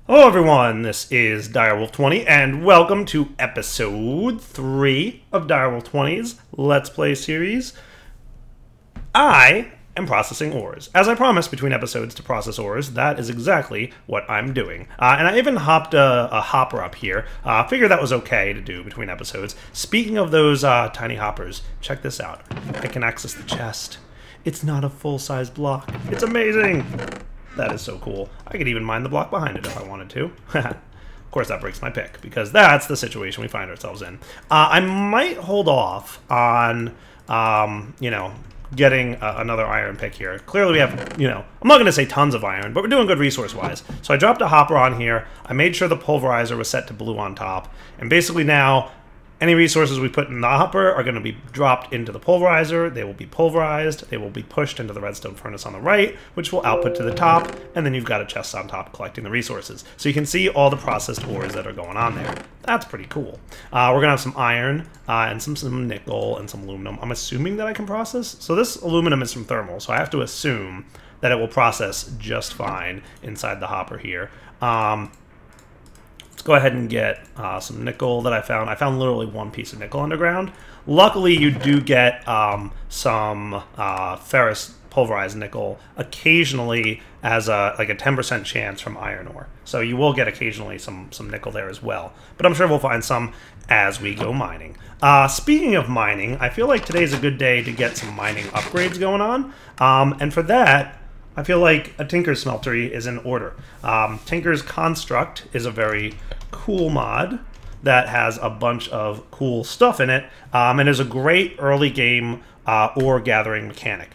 Hello everyone, this is Direwolf20 and welcome to episode 3 of Direwolf20's Let's Play series. I am processing ores. As I promised between episodes to process ores, that is exactly what I'm doing. And I even hopped a hopper up here. Figured that was okay to do between episodes. Speaking of those tiny hoppers, check this out. I can access the chest. It's not a full-size block. It's amazing! That is so cool. I could even mine the block behind it if I wanted to. Of course, that breaks my pick, because that's the situation we find ourselves in. I might hold off on, getting another iron pick here. Clearly we have, I'm not going to say tons of iron, but we're doing good resource-wise. So I dropped a hopper on here. I made sure the pulverizer was set to blue on top. And basically now, any resources we put in the hopper are going to be dropped into the pulverizer. They will be pulverized. They will be pushed into the redstone furnace on the right, which will output to the top. And then you've got a chest on top collecting the resources. So you can see all the processed ores that are going on there. That's pretty cool. We're going to have some iron and some nickel and some aluminum. I'm assuming that I can process. So this aluminum is from thermal, so I have to assume that it will process just fine inside the hopper here. Let's go ahead and get some nickel that I found. I found literally one piece of nickel underground. Luckily, you do get some ferrous pulverized nickel occasionally as like a 10% chance from iron ore. So you will get occasionally some nickel there as well. But I'm sure we'll find some as we go mining. Speaking of mining, I feel like today's a good day to get some mining upgrades going on. And for that, I feel like a Tinker's Smeltery is in order. Tinker's Construct is a very cool mod that has a bunch of cool stuff in it, and is a great early game ore gathering mechanic.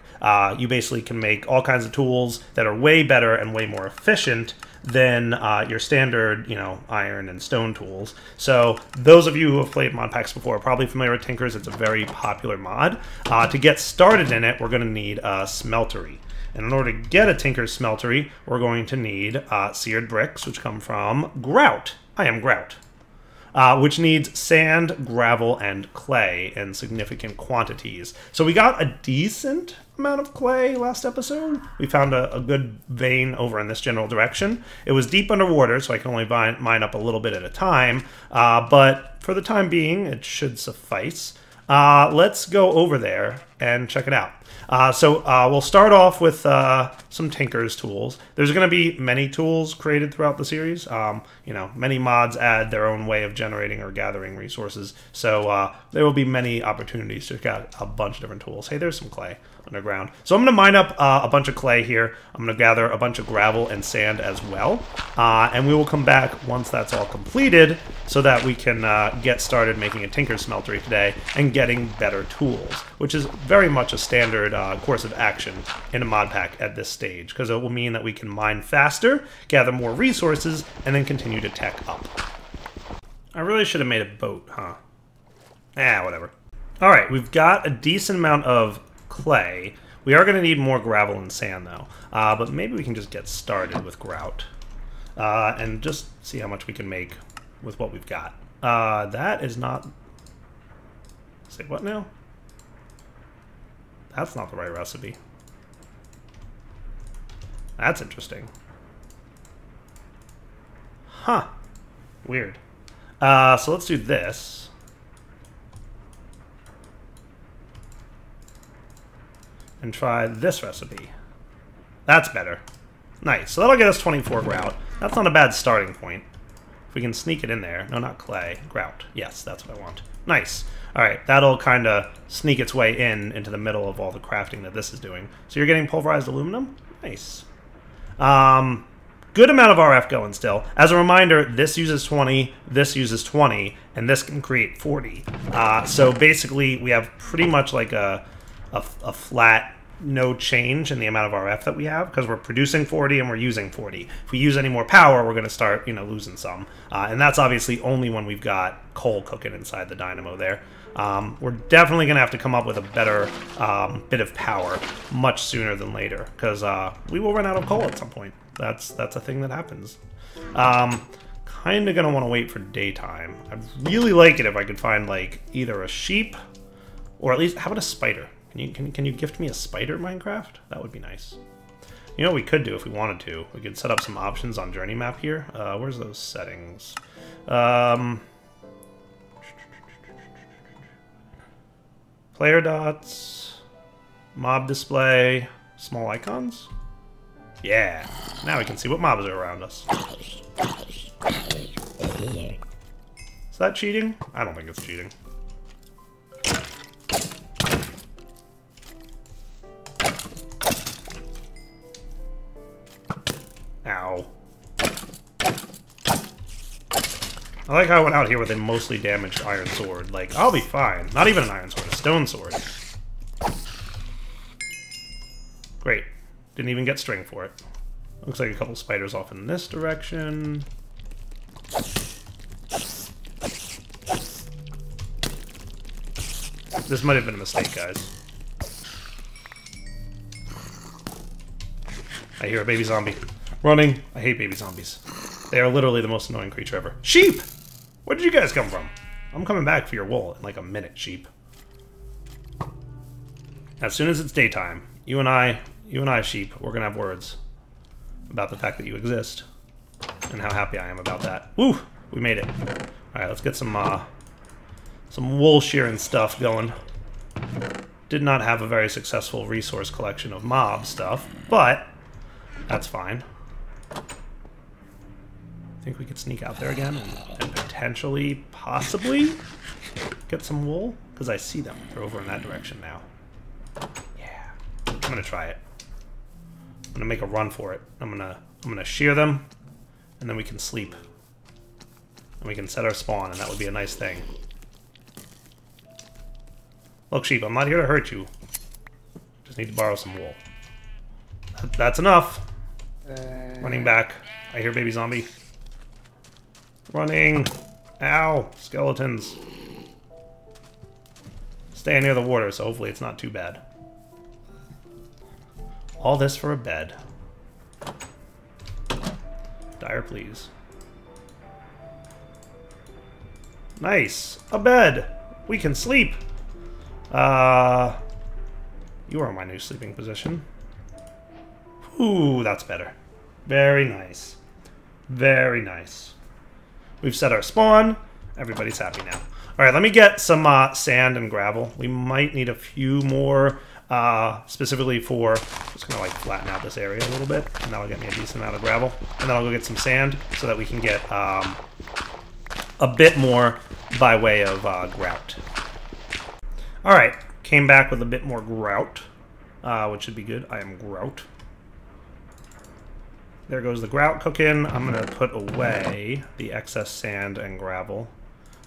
You basically can make all kinds of tools that are way better and way more efficient than your standard, iron and stone tools. So those of you who have played mod packs before are probably familiar with Tinker's. It's a very popular mod. To get started in it, we're going to need a smeltery. And in order to get a Tinker's Smeltery, we're going to need seared bricks, which come from grout. I am grout. Which needs sand, gravel, and clay in significant quantities. So we got a decent amount of clay last episode. We found a good vein over in this general direction. It was deep underwater, so I can only mine up a little bit at a time. But for the time being, it should suffice. Let's go over there and check it out. We'll start off with some Tinker's tools. There's going to be many tools created throughout the series. Many mods add their own way of generating or gathering resources. So there will be many opportunities to get a bunch of different tools. Hey, there's some clay underground. So I'm going to mine up a bunch of clay here. I'm going to gather a bunch of gravel and sand as well. And we will come back once that's all completed so that we can get started making a Tinker's Smeltery today and getting better tools, which is very much a standard course of action in a mod pack at this stage, because it will mean that we can mine faster, gather more resources, and then continue to tech up. I really should have made a boat, huh? Whatever. Alright, we've got a decent amount of clay. We are going to need more gravel and sand, though. But maybe we can just get started with grout. And just see how much we can make with what we've got. That is not... Say what now? That's not the right recipe. That's interesting. Huh. Weird. So let's do this. And try this recipe. That's better. Nice. So that'll get us 24 grout. That's not a bad starting point. If we can sneak it in there. No, not clay. Grout. Yes, that's what I want. Nice. Alright, that'll kind of sneak its way into the middle of all the crafting that this is doing. So you're getting pulverized aluminum? Nice. Good amount of RF going still. As a reminder, this uses 20, this uses 20, and this can create 40. So basically, we have pretty much like a flat, no change in the amount of RF that we have, because we're producing 40 and we're using 40. If we use any more power, we're going to start, losing some. And that's obviously only when we've got coal cooking inside the dynamo there. We're definitely going to have to come up with a better bit of power much sooner than later, because we will run out of coal at some point. That's a thing that happens. Kind of going to want to wait for daytime. I'd really like it if I could find like either a sheep or at least, how about a spider? Can you gift me a spider, Minecraft? That would be nice. You know what we could do if we wanted to? We could set up some options on journey map here. Where's those settings? Player dots, mob display, small icons. Yeah, now we can see what mobs are around us. Is that cheating? I don't think it's cheating. Ow. I like how I went out here with a mostly damaged iron sword. Like, I'll be fine. Not even an iron sword, a stone sword. Great. Didn't even get string for it. Looks like a couple spiders off in this direction. This might have been a mistake, guys. I hear a baby zombie. Running. I hate baby zombies. They are literally the most annoying creature ever. Sheep! Where did you guys come from? I'm coming back for your wool in like a minute, sheep. As soon as it's daytime, you and I, sheep, we're gonna have words about the fact that you exist and how happy I am about that. Woo! We made it. All right, let's get some wool shearing stuff going. Did not have a very successful resource collection of mob stuff, but that's fine. I think we could sneak out there again and potentially, possibly, get some wool? Because I see them. They're over in that direction now. Yeah. I'm gonna try it. I'm gonna make a run for it. I'm gonna shear them, and then we can sleep. And we can set our spawn, and that would be a nice thing. Look, sheep, I'm not here to hurt you. Just need to borrow some wool. That's enough. Running back. I hear baby zombie. Running. Ow. Skeletons. Staying near the water, so hopefully it's not too bad. All this for a bed. Dire, please. Nice. A bed. We can sleep. You are my new sleeping position. Ooh, that's better. Very nice. Very nice. We've set our spawn. Everybody's happy now. All right, let me get some sand and gravel. We might need a few more, specifically for... Just gonna like flatten out this area a little bit, and that'll get me a decent amount of gravel. And then I'll go get some sand so that we can get a bit more by way of grout. All right, came back with a bit more grout, which should be good. I am grout. There goes the grout cooking. I'm going to put away the excess sand and gravel.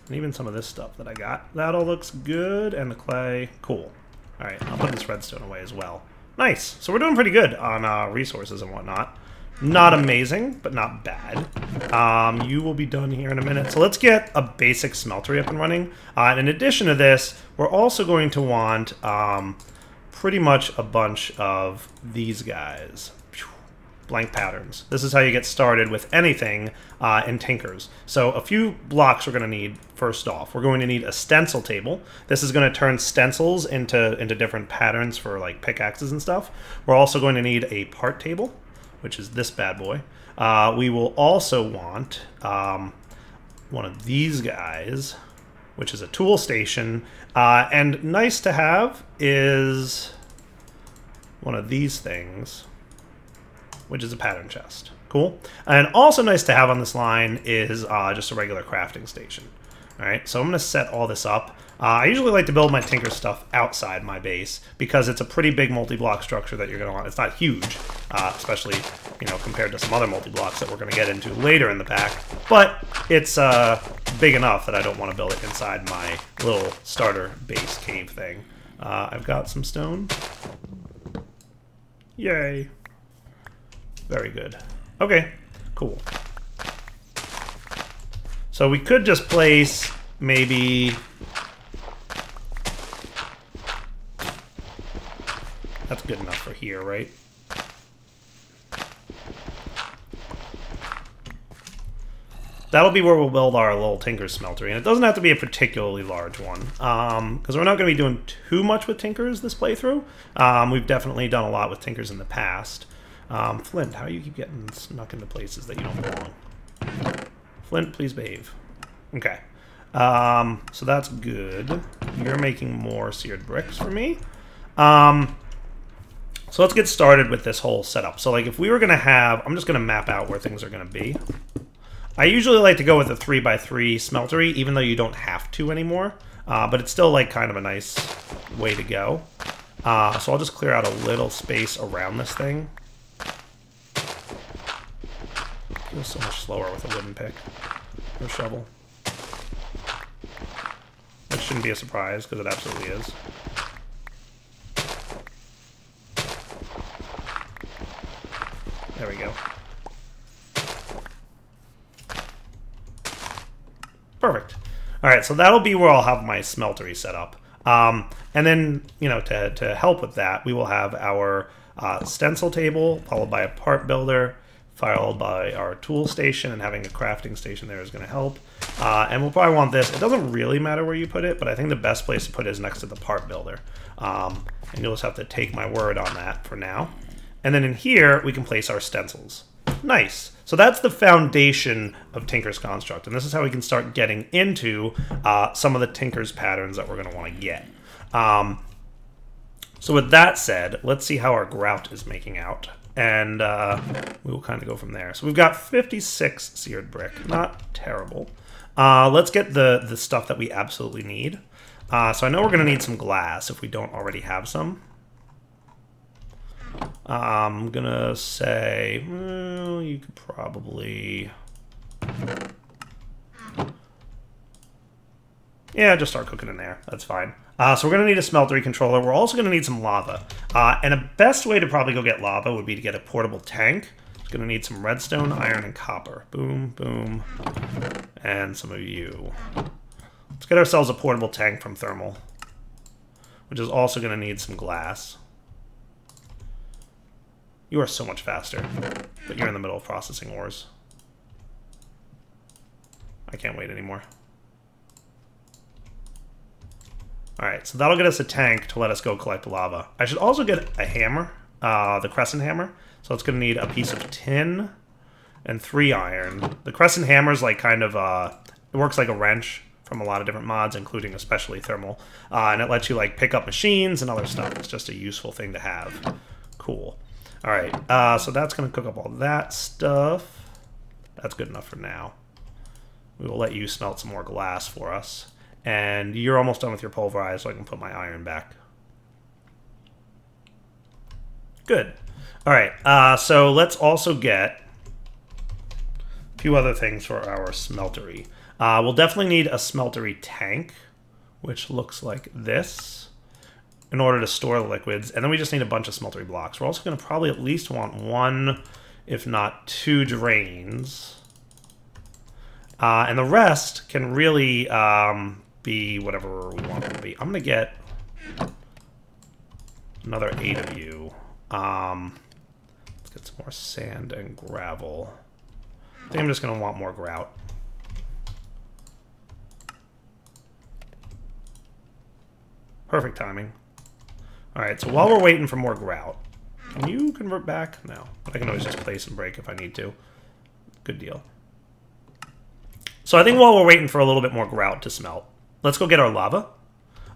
And even some of this stuff that I got. That all looks good. And the clay. Cool. Alright, I'll put this redstone away as well. Nice. So we're doing pretty good on resources and whatnot. Not amazing, but not bad. You will be done here in a minute. So let's get a basic smeltery up and running. And in addition to this, we're also going to want pretty much a bunch of these guys. Blank patterns. This is how you get started with anything in Tinkers. So a few blocks we're going to need first off. We're going to need a stencil table. This is going to turn stencils into different patterns for like pickaxes and stuff. We're also going to need a part table, which is this bad boy. We will also want one of these guys, which is a tool station. And nice to have is one of these things, which is a pattern chest. Cool. And also nice to have on this line is just a regular crafting station. All right, so I'm going to set all this up. I usually like to build my Tinker stuff outside my base because it's a pretty big multi-block structure that you're going to want. It's not huge, especially compared to some other multi-blocks that we're going to get into later in the pack, but it's big enough that I don't want to build it inside my little starter base cave thing. I've got some stone. Yay. Very good. Okay, cool. So we could just place maybe... That's good enough for here, right? That'll be where we'll build our little Tinker smeltery. And it doesn't have to be a particularly large one, because we're not going to be doing too much with Tinkers this playthrough. We've definitely done a lot with Tinkers in the past. Flint, how do you keep getting snuck into places that you don't belong? Flint, please behave. Okay. So that's good. You're making more seared bricks for me. So let's get started with this whole setup. So like if we were going to have, I'm just going to map out where things are going to be. I usually like to go with a 3x3 smeltery, even though you don't have to anymore. But it's still like kind of a nice way to go. So I'll just clear out a little space around this thing. Feels so much slower with a wooden pick or shovel. That shouldn't be a surprise, because it absolutely is. There we go. Perfect. All right, so that'll be where I'll have my smeltery set up. And then, you know, to help with that, we will have our stencil table, followed by a part builder, followed by our tool station, and having a crafting station there is going to help. And we'll probably want this. It doesn't really matter where you put it, but I think the best place to put it is next to the part builder. And you'll just have to take my word on that for now. And then in here, we can place our stencils. Nice. So that's the foundation of Tinker's Construct. And this is how we can start getting into some of the Tinker's patterns that we're going to want to get. So with that said, let's see how our grout is making out. And we will kind of go from there. So we've got 56 seared brick. Not terrible. Let's get the stuff that we absolutely need. So I know we're going to need some glass if we don't already have some. I'm going to say, well, you could probably... Yeah, just start cooking in there. That's fine. So we're going to need a smeltery controller. We're also going to need some lava. And a best way to probably go get lava would be to get a portable tank. It's going to need some redstone, iron, and copper. Boom, boom. And some of you. Let's get ourselves a portable tank from thermal, which is also going to need some glass. You are so much faster, but you're in the middle of processing ores. I can't wait anymore. Alright, so that'll get us a tank to let us go collect lava. I should also get a hammer, the crescent hammer. So it's going to need a piece of tin and 3 iron. The crescent hammer is like kind of, it works like a wrench from a lot of different mods, including especially thermal. And it lets you like pick up machines and other stuff. It's just a useful thing to have. Cool. Alright, so that's going to cook up all that stuff. That's good enough for now. We will let you smelt some more glass for us. And you're almost done with your pulverize, so I can put my iron back. Good. Alright, so let's also get a few other things for our smeltery. We'll definitely need a smeltery tank, which looks like this, in order to store the liquids. And then we just need a bunch of smeltery blocks. We're also going to probably at least want 1, if not 2 drains. And the rest can really be whatever we want them to be. I'm going to get another 8 of you. Let's get some more sand and gravel. I think I'm just going to want more grout. Perfect timing. Alright, so while we're waiting for more grout, can you convert back? No, but I can always just place and break if I need to. Good deal. So I think while we're waiting for a little bit more grout to smelt, let's go get our lava.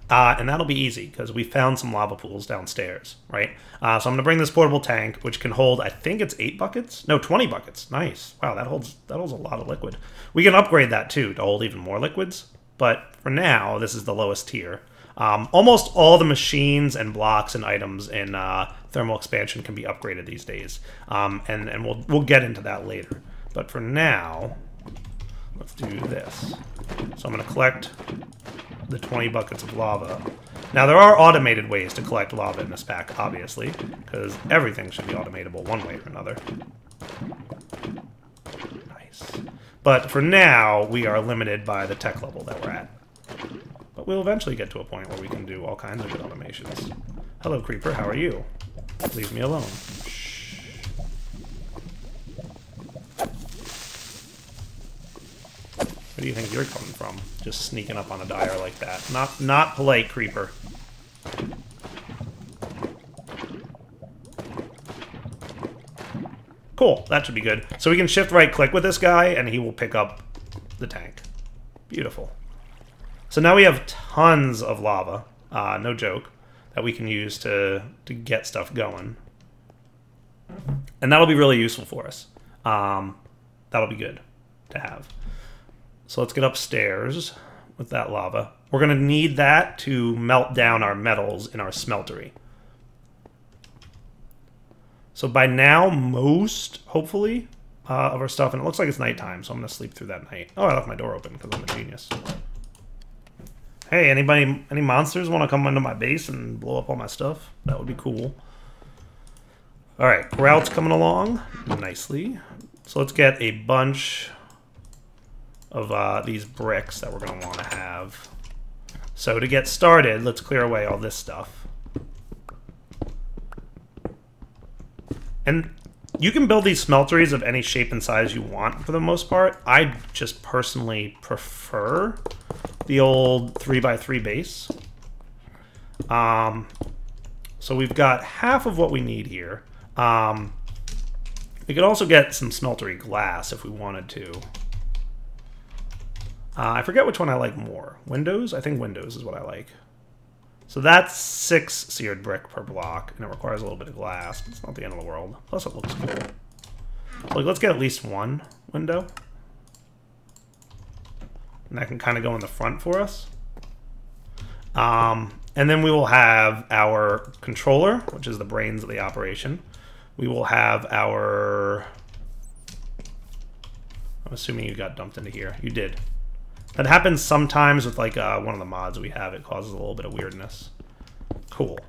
And that'll be easy, because we found some lava pools downstairs, right? So I'm going to bring this portable tank, which can hold, I think it's 8 buckets? No, 20 buckets. Nice. Wow, that holds a lot of liquid. We can upgrade that, too, to hold even more liquids. But for now, this is the lowest tier. Almost all the machines and blocks and items in thermal expansion can be upgraded these days. And we'll get into that later. But for now, let's do this. So I'm going to collect the 20 buckets of lava. Now, there are automated ways to collect lava in this pack, obviously, because everything should be automatable one way or another. Nice. But for now, we are limited by the tech level that we're at. But we'll eventually get to a point where we can do all kinds of good automations. Hello, Creeper. How are you? Leave me alone. Shh. Where do you think you're coming from? Just sneaking up on a dyer like that. Not polite, Creeper. Cool, that should be good. So we can shift right click with this guy and he will pick up the tank. Beautiful. So now we have tons of lava, no joke, that we can use to get stuff going. And that'll be really useful for us. That'll be good to have. So let's get upstairs with that lava. We're going to need that to melt down our metals in our smeltery. So by now, hopefully, of our stuff, and it looks like it's nighttime, so I'm going to sleep through that night. Oh, I left my door open because I'm a genius. Hey, any monsters want to come into my base and blow up all my stuff? That would be cool. All right, grout's coming along nicely. So let's get a bunch of these bricks that we're going to want to have. So to get started, let's clear away all this stuff. And you can build these smelteries of any shape and size you want for the most part. I just personally prefer the old 3x3 base. So we've got half of what we need here. We could also get some smeltery glass if we wanted to. I forget which one I like more. Windows? I think windows is what I like. So that's 6 seared brick per block, and it requires a little bit of glass. But it's not the end of the world. Plus it looks cool. So like, let's get at least one window. And that can kind of go in the front for us. And then we will have our controller, which is the brains of the operation. We will have our... I'm assuming you got dumped into here. You did. That happens sometimes with like one of the mods we have. It causes a little bit of weirdness. Cool.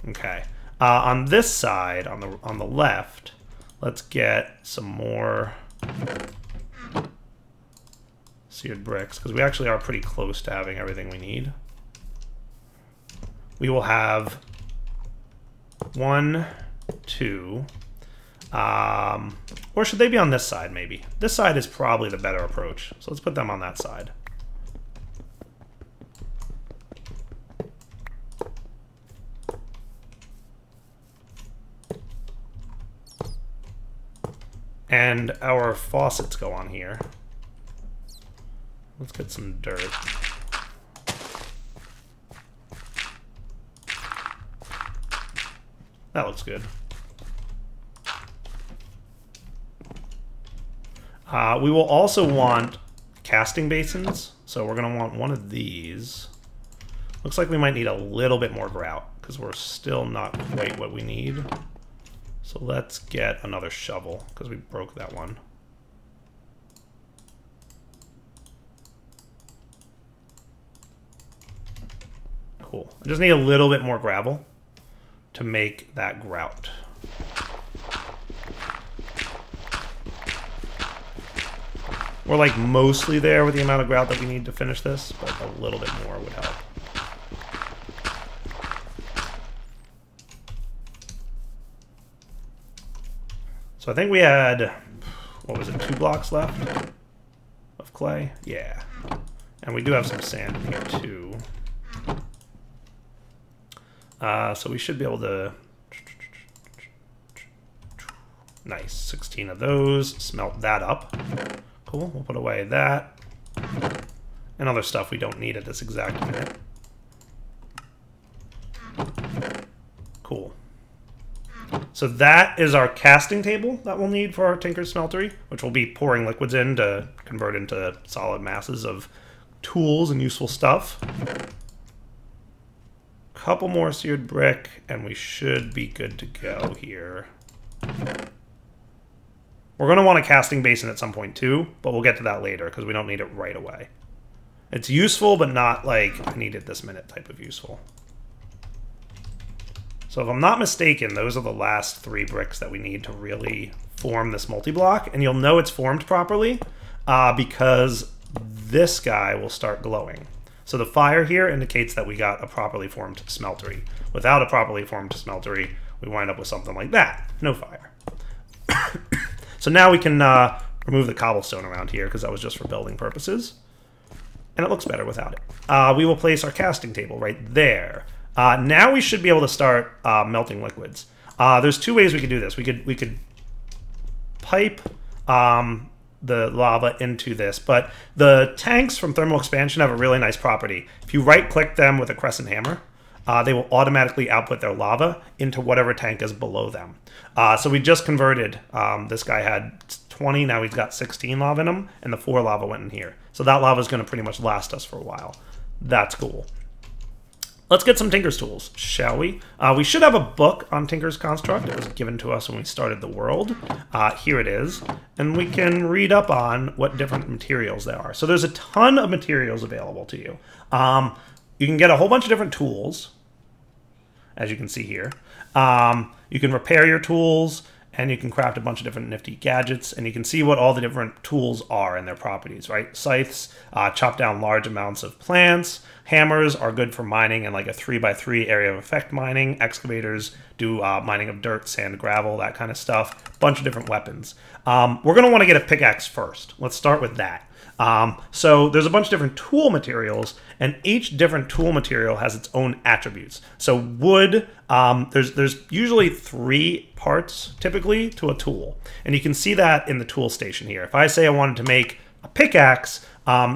Okay. On this side, on the left, let's get some more seared bricks, because we actually are pretty close to having everything we need. We will have 1, 2, or should they be on this side, maybe? This side is probably the better approach, so let's put them on that side. And our faucets go on here. Let's get some dirt. That looks good. We will also want casting basins, so we're going to want one of these. Looks like we might need a little bit more grout, because we're still not quite what we need. So let's get another shovel, because we broke that one. Cool. I just need a little bit more gravel to make that grout. We're like mostly there with the amount of grout that we need to finish this, but a little bit more would help. So I think we had, what was it, 2 blocks left of clay? Yeah. And we do have some sand in here too. So we should be able to... Nice, 16 of those. Smelt that up. Cool, we'll put away that. And other stuff we don't need at this exact minute. Cool. So that is our casting table that we'll need for our Tinker's Smeltery, which we'll be pouring liquids in to convert into solid masses of tools and useful stuff. Couple more seared brick, and we should be good to go here. We're going to want a casting basin at some point too, but we'll get to that later because we don't need it right away. It's useful, but not like I need it this minute type of useful. So if I'm not mistaken, those are the last 3 bricks that we need to really form this multi-block, and you'll know it's formed properly because this guy will start glowing. So the fire here indicates that we got a properly formed smeltery. Without a properly formed smeltery, we wind up with something like that. No fire. So now we can remove the cobblestone around here because that was just for building purposes. And it looks better without it. We will place our casting table right there. Now we should be able to start melting liquids. There's 2 ways we could do this. We could pipe the lava into this. But the tanks from thermal expansion have a really nice property. If you right-click them with a crescent hammer, they will automatically output their lava into whatever tank is below them. So we just converted, this guy had 20, now he's got 16 lava in him, and the 4 lava went in here. So that lava is going to pretty much last us for a while. That's cool. Let's get some Tinker's tools, shall we? We should have a book on Tinker's construct. It was given to us when we started the world. Here it is. And we can read up on what different materials there are. So there's a ton of materials available to you. You can get a whole bunch of different tools, as you can see here. You can repair your tools, and you can craft a bunch of different nifty gadgets, and you can see what all the different tools are and their properties, right? Scythes chop down large amounts of plants. Hammers are good for mining and like a 3x3 area of effect mining. Excavators do mining of dirt, sand, gravel, that kind of stuff. Bunch of different weapons. We're going to want to get a pickaxe first. Let's start with that. So there's a bunch of different tool materials, and each different tool material has its own attributes. So wood, there's usually 3 parts typically to a tool, and you can see that in the tool station here. If I say I wanted to make a pickaxe,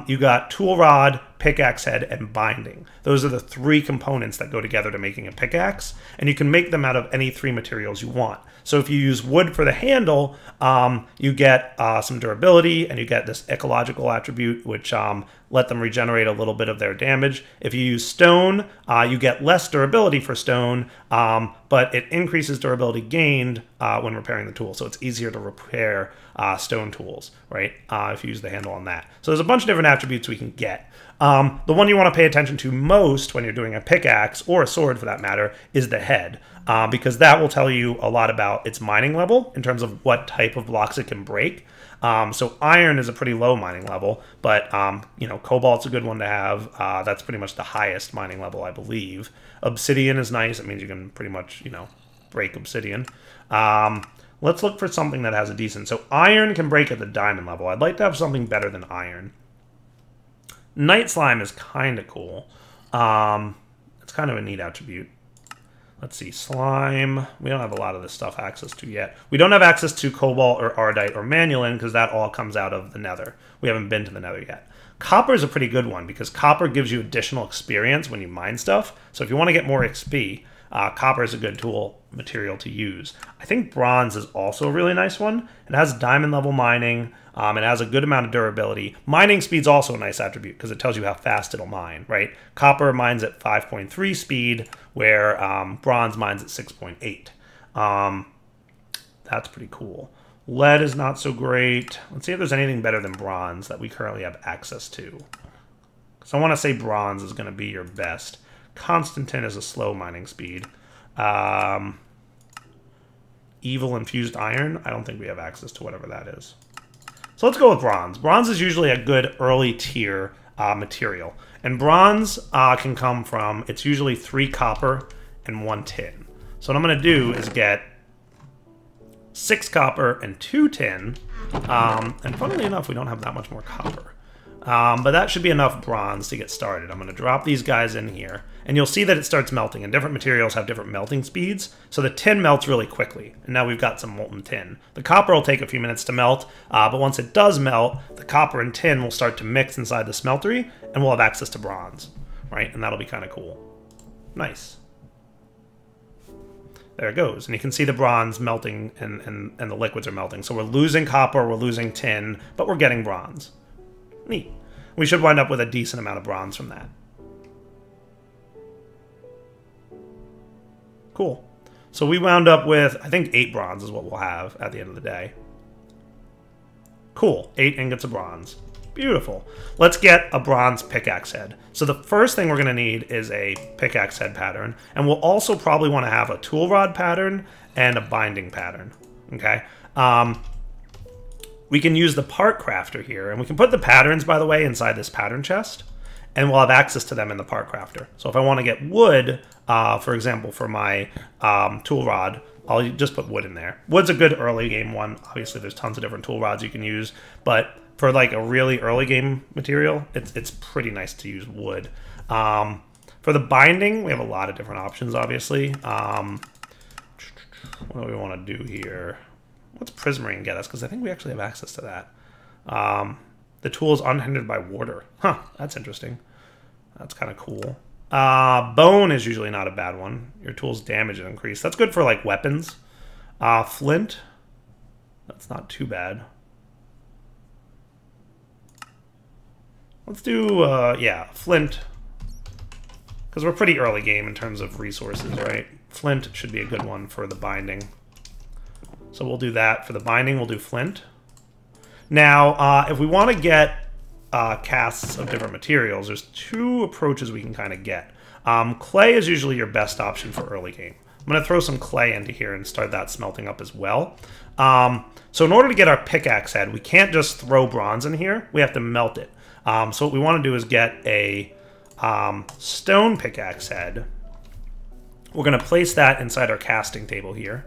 you got tool rod, pickaxe head, and binding. Those are the 3 components that go together to making a pickaxe, and you can make them out of any 3 materials you want. So if you use wood for the handle, you get some durability, and you get this ecological attribute, which let them regenerate a little bit of their damage. If you use stone, you get less durability for stone, but it increases durability gained when repairing the tool. So it's easier to repair stone tools, right? If you use the handle on that. So there's a bunch of different attributes we can get. The one you want to pay attention to most when you're doing a pickaxe, or a sword for that matter, is the head. Because that will tell you a lot about its mining level in terms of what type of blocks it can break. So iron is a pretty low mining level, but you know, cobalt's a good one to have. That's pretty much the highest mining level, I believe. Obsidian is nice. It means you can pretty much, you know, break obsidian. Let's look for something that has a decent. So iron can break at the diamond level. I'd like to have something better than iron. Night slime is kind of cool. It's kind of a neat attribute. Let's see, slime. We don't have a lot of this stuff access to yet. We don't have access to cobalt or ardite or manulin because that all comes out of the nether. We haven't been to the nether yet. Copper is a pretty good one because copper gives you additional experience when you mine stuff. So if you want to get more XP, copper is a good tool material to use. I think bronze is also a really nice one. It has diamond level mining. It has a good amount of durability. Mining speed's also a nice attribute because it tells you how fast it'll mine, right? Copper mines at 5.3 speed, where bronze mines at 6.8. That's pretty cool. Lead is not so great. Let's see if there's anything better than bronze that we currently have access to. So I want to say bronze is going to be your best. Constantin is a slow mining speed. Evil infused iron, I don't think we have access to whatever that is. So let's go with bronze. Bronze is usually a good early tier material. And bronze can come from, it's usually 3 copper and 1 tin. So what I'm going to do is get 6 copper and 2 tin. And funnily enough, we don't have that much more copper. But that should be enough bronze to get started. I'm going to drop these guys in here. And you'll see that it starts melting. And different materials have different melting speeds. So the tin melts really quickly. And now we've got some molten tin. The copper will take a few minutes to melt. But once it does melt, the copper and tin will start to mix inside the smeltery. And we'll have access to bronze. Right? And that'll be kind of cool. Nice. There it goes. And you can see the bronze melting and the liquids are melting. So we're losing copper, we're losing tin, but we're getting bronze. Neat. We should wind up with a decent amount of bronze from that. Cool. So we wound up with, I think 8 bronze is what we'll have at the end of the day. Cool. 8 ingots of bronze. Beautiful. Let's get a bronze pickaxe head. So the first thing we're going to need is a pickaxe head pattern. And we'll also probably want to have a tool rod pattern and a binding pattern. Okay? We can use the part crafter here. And we can put the patterns, by the way, inside this pattern chest. And we'll have access to them in the part crafter. So if I want to get wood, for example, for my tool rod, I'll just put wood in there. Wood's a good early game one. Obviously, there's tons of different tool rods you can use. But for like a really early game material, it's pretty nice to use wood. For the binding, we have a lot of different options, obviously. What do we want to do here? What's Prismarine get us? Because I think we actually have access to that. The tool is unhindered by water. Huh, that's interesting. That's kind of cool. Bone is usually not a bad one. Your tool's damage is increased. That's good for, like, weapons. Flint. That's not too bad. Let's do, yeah, flint. Because we're pretty early game in terms of resources, right? Flint should be a good one for the binding. So we'll do that. For the binding, we'll do flint. Now, if we want to get casts of different materials, there's two approaches we can kind of get. Clay is usually your best option for early game. I'm going to throw some clay into here and start that smelting up as well. So in order to get our pickaxe head, we can't just throw bronze in here. We have to melt it. So what we want to do is get a stone pickaxe head. We're going to place that inside our casting table here.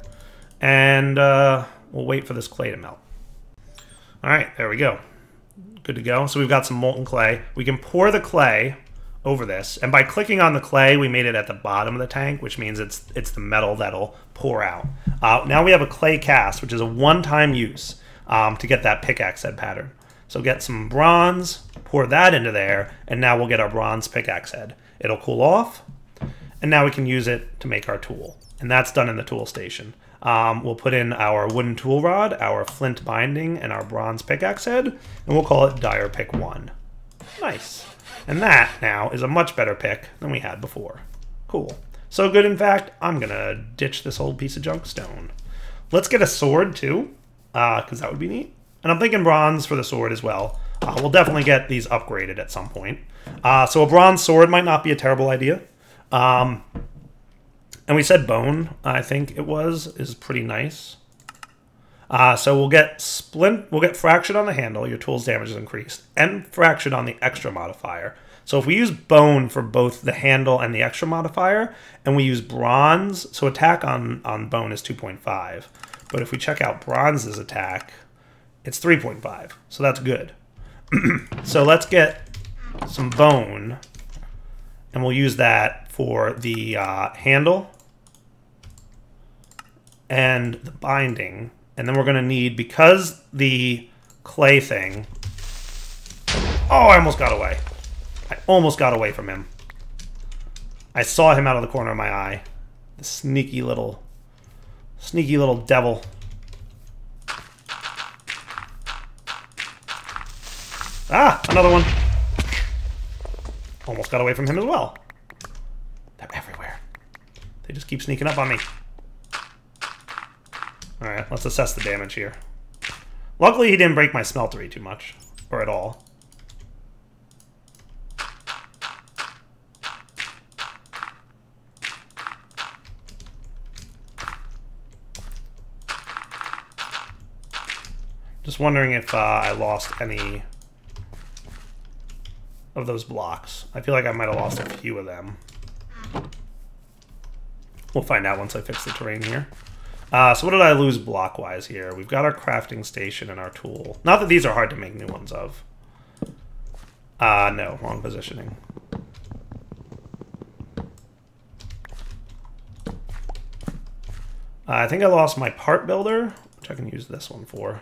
And we'll wait for this clay to melt. All right, there we go. Good to go. So we've got some molten clay. We can pour the clay over this. And by clicking on the clay, we made it at the bottom of the tank, which means it's the metal that'll pour out. Now we have a clay cast, which is a one-time use to get that pickaxe head pattern. So get some bronze, pour that into there, and now we'll get our bronze pickaxe head. It'll cool off, and now we can use it to make our tool. And that's done in the tool station. We'll put in our wooden tool rod, our flint binding, and our bronze pickaxe head, and we'll call it Dire Pick 1. Nice. And that, now, is a much better pick than we had before. Cool. So good, in fact, I'm going to ditch this old piece of junk stone. Let's get a sword, too, because that would be neat. And I'm thinking bronze for the sword as well. We'll definitely get these upgraded at some point. So a bronze sword might not be a terrible idea. And we said bone, I think it was, is pretty nice. So we'll get fractured on the handle, your tool's damage is increased, and fractured on the extra modifier. So if we use bone for both the handle and the extra modifier, and we use bronze, so attack on bone is 2.5. But if we check out bronze's attack, it's 3.5. So that's good. So let's get some bone, and we'll use that for the handle and the binding. And then we're going to need, because the clay thing... Oh, I almost got away. I almost got away from him. I saw him out of the corner of my eye. The sneaky little devil. Ah, another one. Almost got away from him as well. They're everywhere. They just keep sneaking up on me. Alright, let's assess the damage here. Luckily, he didn't break my smeltery too much. Or at all. Just wondering if I lost any of those blocks. I feel like I might have lost a few of them. We'll find out once I fix the terrain here. So what did I lose block-wise here? We've got our crafting station and our tool. Not that these are hard to make new ones of. No, wrong positioning. I think I lost my part builder, which I can use this one for.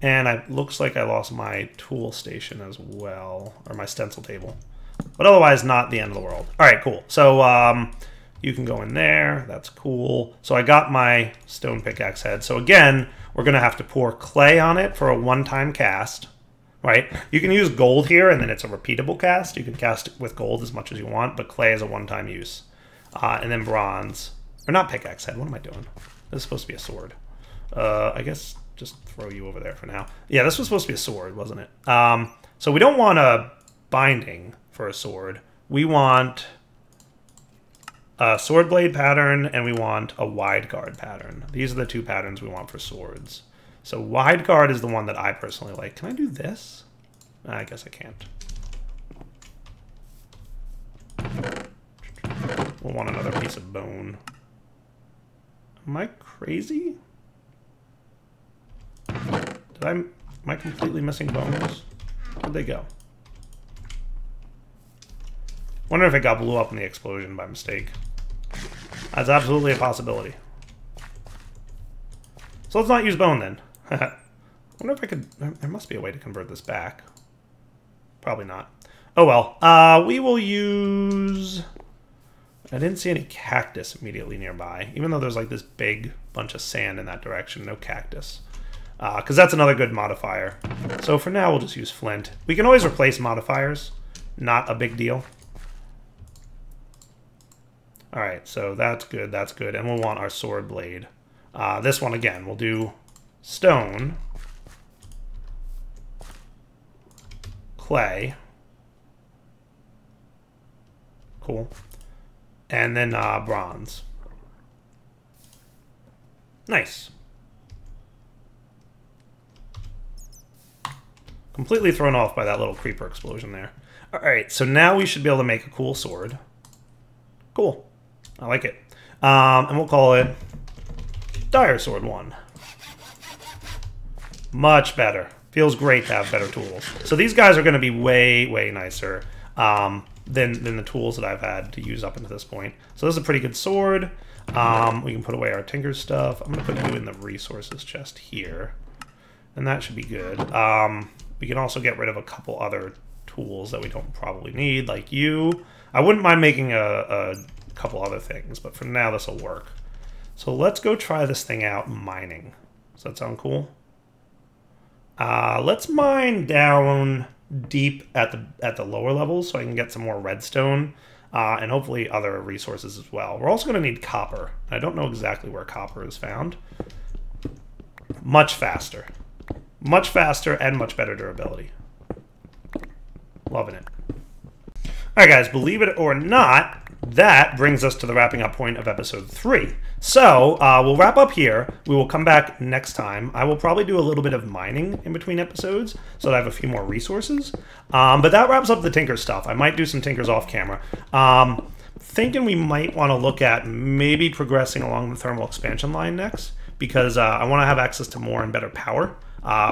And it looks like I lost my tool station as well, or my stencil table. But otherwise, not the end of the world. All right, cool. So you can go in there. That's cool. So I got my stone pickaxe head. So again, we're going to have to pour clay on it for a one-time cast, right? You can use gold here, and then it's a repeatable cast. You can cast it with gold as much as you want, but clay is a one-time use. And then bronze. Or not pickaxe head. What am I doing? This is supposed to be a sword. I guess... just throw you over there for now. Yeah, this was supposed to be a sword, wasn't it? So we don't want a binding for a sword. We want a sword blade pattern, and we want a wide guard pattern. These are the two patterns we want for swords. So wide guard is the one that I personally like. Can I do this? I guess I can't. We'll want another piece of bone. Am I crazy? Am I completely missing bones? Where'd they go? Wonder if it got blew up in the explosion by mistake. That's absolutely a possibility. So let's not use bone then. I wonder if I could... There must be a way to convert this back. Probably not. Oh well. We will use... I didn't see any cactus immediately nearby, even though there's like this big bunch of sand in that direction. No cactus. Because that's another good modifier. So for now, we'll just use flint. We can always replace modifiers. Not a big deal. Alright, so that's good, that's good. And we'll want our sword blade. This one, again, we'll do stone, clay, cool, and then bronze. Nice. Completely thrown off by that little creeper explosion there. Alright, so now we should be able to make a cool sword. Cool. I like it. And we'll call it Dire Sword 1. Much better. Feels great to have better tools. So these guys are going to be way, way nicer than the tools that I've had to use up until this point. So this is a pretty good sword. We can put away our tinker stuff. I'm going to put you in the resources chest here. And that should be good. We can also get rid of a couple other tools that we don't probably need, like you. I wouldn't mind making a couple other things, but for now this will work. So let's go try this thing out mining. Does that sound cool? Let's mine down deep at the lower levels so I can get some more redstone and hopefully other resources as well. We're also going to need copper. I don't know exactly where copper is found. Much faster. Much faster and much better durability. Loving it. Alright guys, believe it or not, that brings us to the wrapping up point of episode 3. So, we'll wrap up here. We will come back next time. I will probably do a little bit of mining in between episodes, so that I have a few more resources. But that wraps up the Tinker stuff. I might do some Tinkers off camera. Thinking we might want to look at maybe progressing along the thermal expansion line next, because I want to have access to more and better power.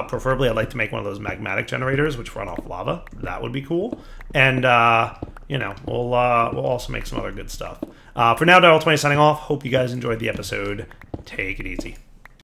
Preferably, I'd like to make one of those magmatic generators, which run off lava. That would be cool. And, you know, we'll also make some other good stuff. For now, Dial20 signing off. Hope you guys enjoyed the episode. Take it easy.